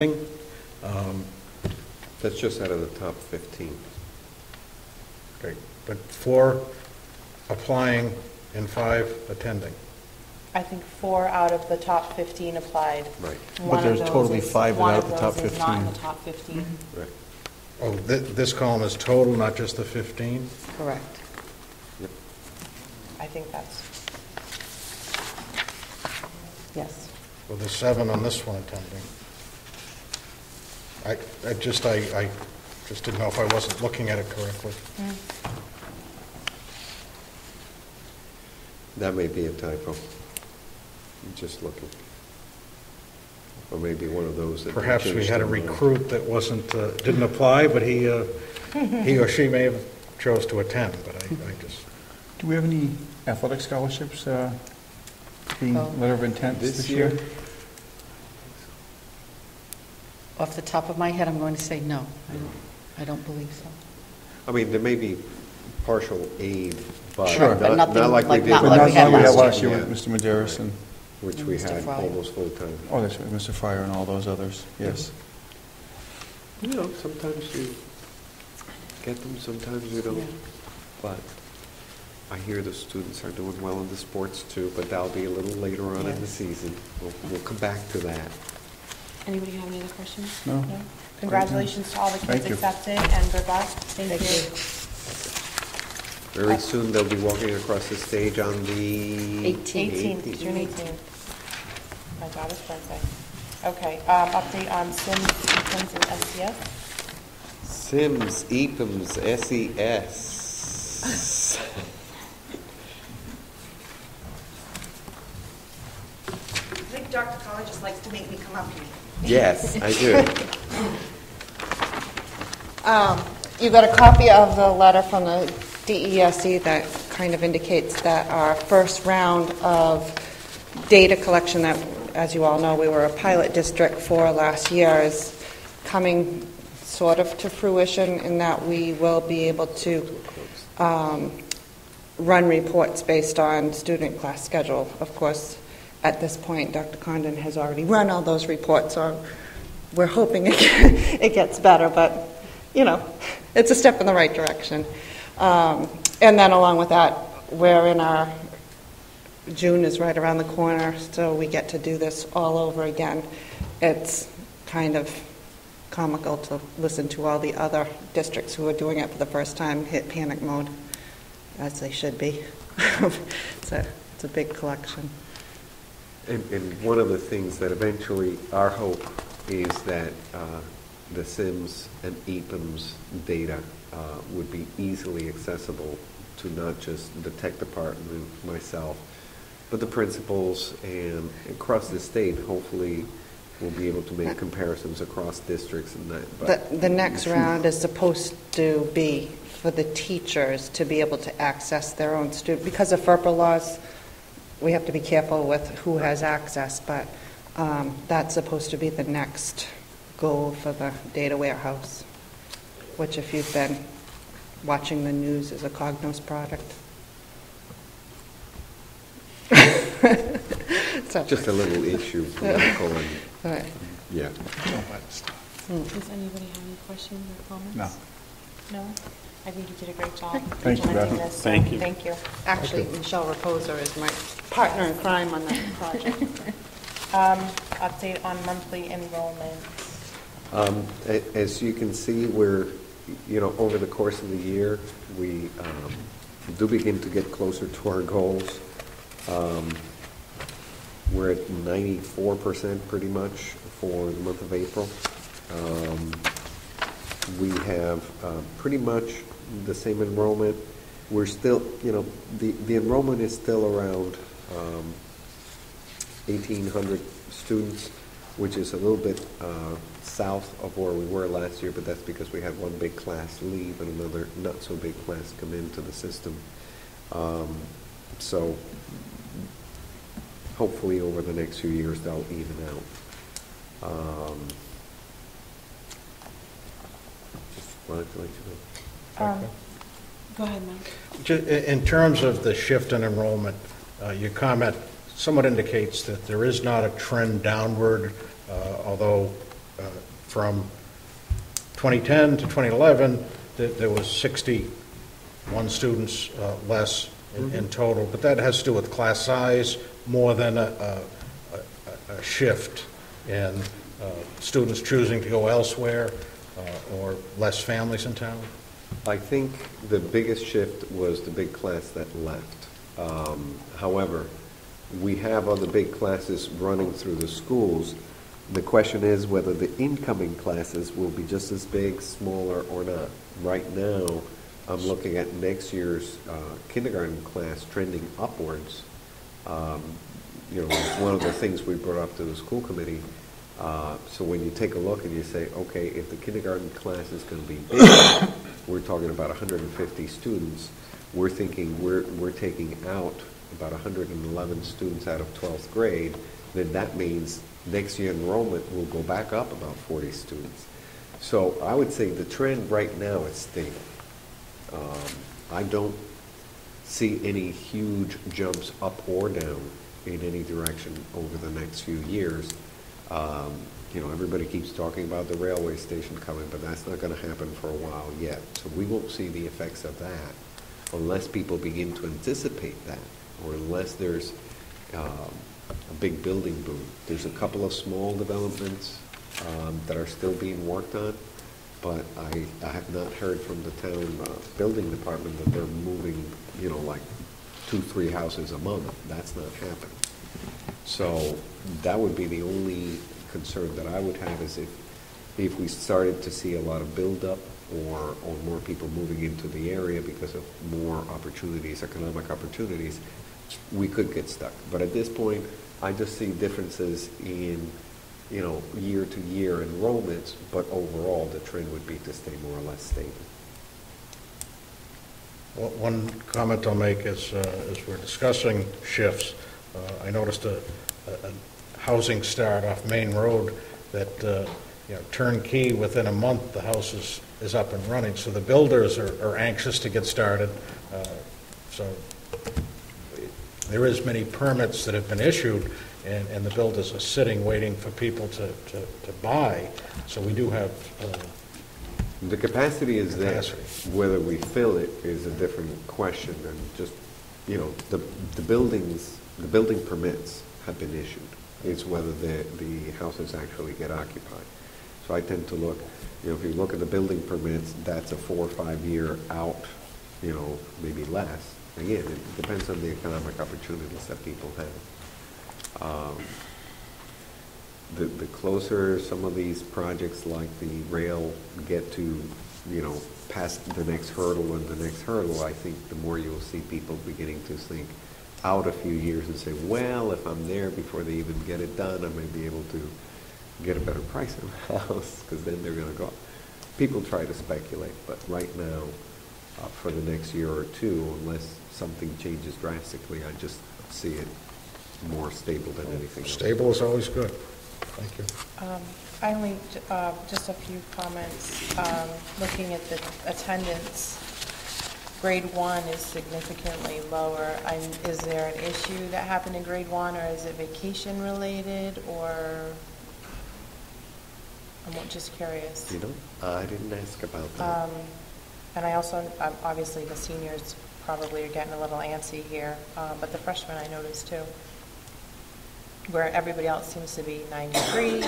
Um, That's just out of the top 15. Okay, but 4 applying and 5 attending. I think 4 out of the top 15 applied. Right. One But there's of those totally is- 5 one out of the top those is not in 15. the top 15. Right. Oh, this column is total, not just the 15? Correct. Yep. I think that's, yes. Well, there's 7 on this one attending. I just didn't know if I wasn't looking at it correctly. That may be a typo. I'm just looking. Or maybe one of those that... Perhaps we changed had a their mind. recruit that didn't apply, but he or she may have chose to attend, but I just... Do we have any athletic scholarships being Oh. letter of intent This this year? Off the top of my head, I'm going to say no. I don't believe so. I mean, there may be partial aid, but Sure. But not nothing like we like- did not But like not we had like we had last last year. year with Mr. Maderis and, Which And we Mr. had Fryer. almost full-time. oh, that's right, Mr. Fryer and all those others, yes. You know, sometimes you get them, sometimes you don't. Yeah. But I hear the students are doing well in the sports too, but that'll be a little later on in the Yes. season. We'll come back to that. Anybody have any other questions? No. Congratulations to all the Thank kids you. accepted, and good luck. Thank you. Very soon, they'll be walking across the stage on the... 18th, June 18th. My daughter's birthday. Okay, update on Sims, Eakins, and SCS. Sims, EPIMS, SES. I think Dr. Collins just likes to make me come up here. Yes, I do. You got a copy of the letter from the DESE that kind of indicates that our first round of data collection that, as you all know, we were a pilot district for last year is coming sort of to fruition in that we will be able to run reports based on student class schedule. Of course, at this point, Dr. Condon has already run all those reports, so we're hoping it gets better, but, you know, it's a step in the right direction. And then along with that, we're in our, June is right around the corner, so we get to do this all over again. It's kind of comical to listen to all the other districts who are doing it for the first time hit panic mode, as they should be. It's a big collection. And one of the things that eventually our hope is that the SIMS and EPIMS data would be easily accessible to not just the tech department, myself, but the principals and across the state. Hopefully, we'll be able to make comparisons across districts and that. But The next round is supposed to be for the teachers to be able to access their own student. Because of FERPA laws, we have to be careful with who has access, but that's supposed to be the next goal for the data warehouse, which if you've been watching the news is a Cognos product. So, just a little issue, political, and right. yeah. Does anybody have any questions or comments? No. No? I think you did a great job Thank you, implementing Beth. this. so Thank you. Thank you. Actually, Michelle Raposa is my partner in crime on that project. Update on monthly enrollment. As you can see, we're, over the course of the year, we do begin to get closer to our goals. We're at 94% pretty much for the month of April. We have pretty much the same enrollment. We're still, the enrollment is still around 1,800 students, which is a little bit south of where we were last year, but that's because we had one big class leave and another not so big class come into the system. So hopefully over the next few years they'll even out. Just wanted to let you know. Go ahead, Mike. In terms of the shift in enrollment, your comment somewhat indicates that there is not a trend downward, although From 2010 to 2011, there was 61 students less in total, but that has to do with class size more than a shift in students choosing to go elsewhere or less families in town. I think the biggest shift was the big class that left. However, we have other big classes running through the schools. The question is whether the incoming classes will be just as big, smaller, or not. Right now, I'm looking at next year's kindergarten class trending upwards. It's one of the things we brought up to the school committee. So when you take a look and you say, okay, if the kindergarten class is going to be big, we're talking about 150 students. We're thinking we're taking out about 111 students out of 12th grade. Then that means next year enrollment will go back up about 40 students. So I would say the trend right now is stable. I don't see any huge jumps up or down in any direction over the next few years. Everybody keeps talking about the railway station coming, but that's not going to happen for a while yet. So we won't see the effects of that unless people begin to anticipate that, or unless there's a big building boom. There's a couple of small developments that are still being worked on, but I have not heard from the town building department that they're moving, like 2-3 houses a month. That's not happening. So that would be the only concern that I would have, is if we started to see a lot of buildup or more people moving into the area because of more opportunities, economic opportunities, we could get stuck. But at this point, I just see differences in year-to-year enrollments, but overall the trend would be to stay more or less stable. Well, one comment I'll make is, as we're discussing shifts, I noticed a housing start off Main Road that turnkey within a month the house is up and running. So the builders are anxious to get started. So there is many permits that have been issued, and the builders are sitting waiting for people to buy. So we do have the capacity is capacity. there. Whether we fill it is a different question. And just the building permits have been issued. It's whether the houses actually get occupied. So I tend to look, if you look at the building permits, that's a 4 or 5 year out, maybe less. Again, it depends on the economic opportunities that people have. The closer some of these projects like the rail get to, past the next hurdle and the next hurdle, I think the more you'll see people beginning to think out a few years and say, well, if I'm there before they even get it done, I may be able to get a better price on the house, because then they're going to go. People try to speculate, but right now, for the next year or two, unless something changes drastically, I just see it more stable than anything else. Stable is always good. Thank you. I only, just a few comments. Looking at the attendance, grade 1 is significantly lower. Is there an issue that happened in grade 1, or is it vacation related, or? I'm just curious. I didn't ask about that. And I also, obviously the seniors probably are getting a little antsy here, but the freshmen I noticed too, where everybody else seems to be 93,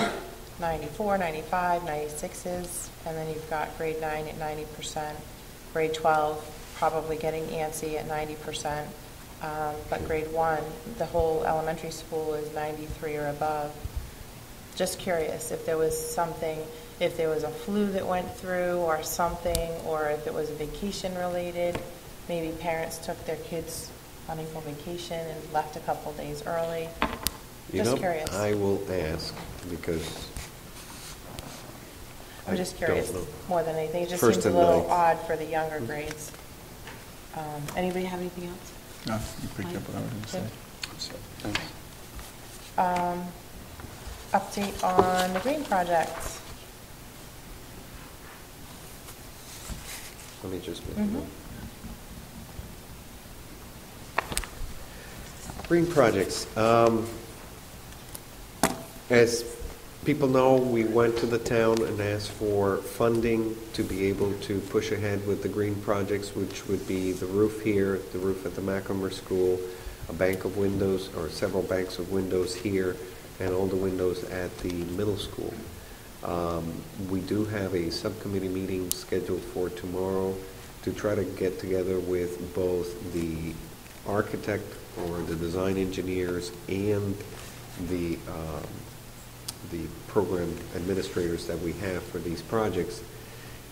94, 95, 96s, and then you've got grade 9 at 90%, grade 12 probably getting antsy at 90%, but grade 1, the whole elementary school is 93 or above. Just curious if there was something, if there was a flu that went through or something, or if it was vacation related. Maybe parents took their kids on April vacation and left a couple days early. Just curious. I will ask, because I'm just curious don't know. more than anything. It just First seems a and little ninth. odd for the younger grades. Anybody have anything else? No, you picked up what I was going to say. So, thanks. Update on the green project. let me just make a note. Green projects. As people know we went to the town and asked for funding to be able to push ahead with the green projects, which would be the roof here, the roof at the Macomber School, a bank of windows, or several banks of windows here, and all the windows at the middle school. We do have a subcommittee meeting scheduled for tomorrow to try to get together with both the architect or the design engineers and the program administrators that we have for these projects.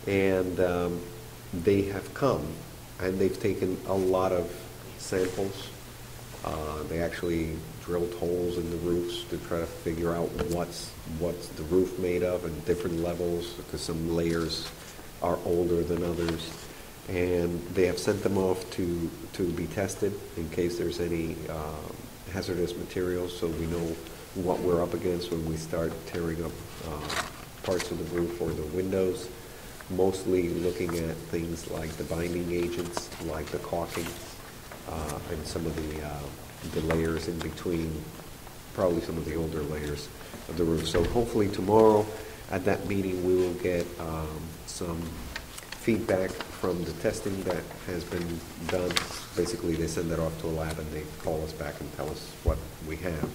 And they have come and they've taken a lot of samples. They actually drilled holes in the roofs to try to figure out what's the roof made of and different levels, because some layers are older than others. And they have sent them off to be tested in case there's any hazardous materials, so we know what we're up against when we start tearing up parts of the roof or the windows. Mostly looking at things like the binding agents, like the caulking, and some of the layers in between, probably some of the older layers of the roof. So hopefully tomorrow at that meeting we will get some feedback from the testing that has been done. Basically they send that off to a lab and they call us back and tell us what we have.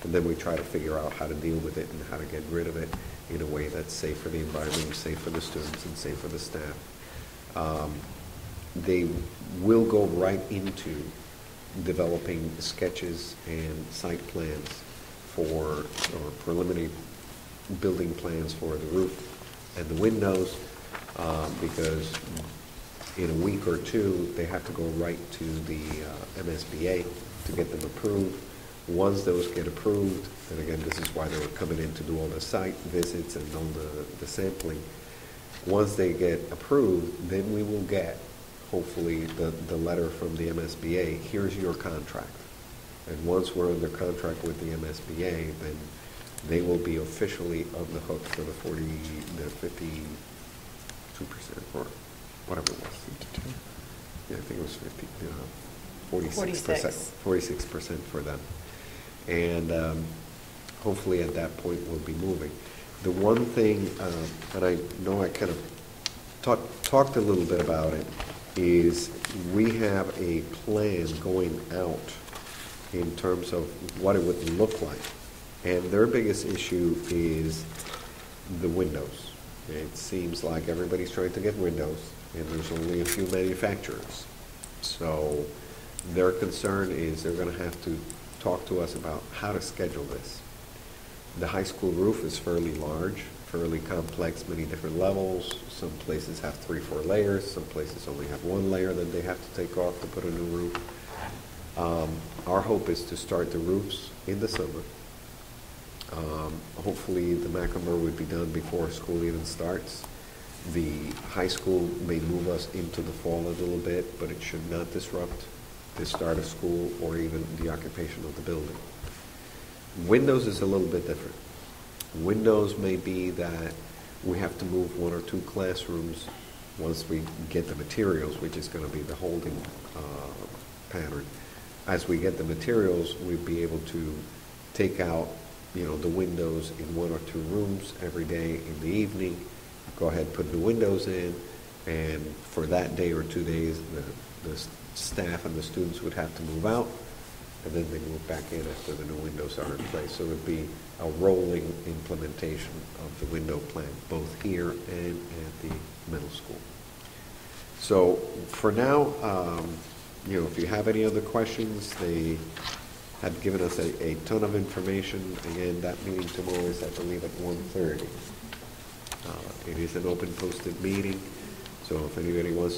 And then we try to figure out how to deal with it and how to get rid of it in a way that's safe for the environment, safe for the students, and safe for the staff. They will go right into developing sketches and site plans or preliminary building plans for the roof and the windows, because in a week or two they have to go right to the MSBA to get them approved. Once those get approved, and again, this is why they were coming in to do all the site visits and all the sampling. Once they get approved, then we will get, hopefully, the letter from the MSBA, here's your contract. And once we're under contract with the MSBA, then they will be officially on the hook for the 52%, or whatever it was. Yeah, I think it was 46%. 46% for them. And hopefully at that point we'll be moving. The one thing, and I know I kind of talked a little bit about it, is we have a plan going out in terms of what it would look like. And their biggest issue is the windows. It seems like everybody's trying to get windows, and there's only a few manufacturers. So their concern is they're going to have to talk to us about how to schedule this. The high school roof is fairly large, fairly complex, many different levels. Some places have 3 or 4 layers. Some places only have 1 layer that they have to take off to put a new roof. Our hope is to start the roofs in the summer. Hopefully the Macomber would be done before school even starts. The high school may move us into the fall a little bit, but it should not disrupt the start of school or even the occupation of the building. Windows is a little bit different. Windows may be that we have to move 1 or 2 classrooms once we get the materials, which is going to be the holding pattern. As we get the materials, we'll be able to take out, the windows in 1 or 2 rooms every day in the evening, go ahead, put the windows in, and for that day or 2 days, the staff and the students would have to move out, and then they move back in after the new windows are in place. So it would be a rolling implementation of the window plan, both here and at the middle school. So for now, if you have any other questions, they have given us a ton of information. Again, that meeting tomorrow is, I believe, at 1:30. It is an open posted meeting, so if anybody wants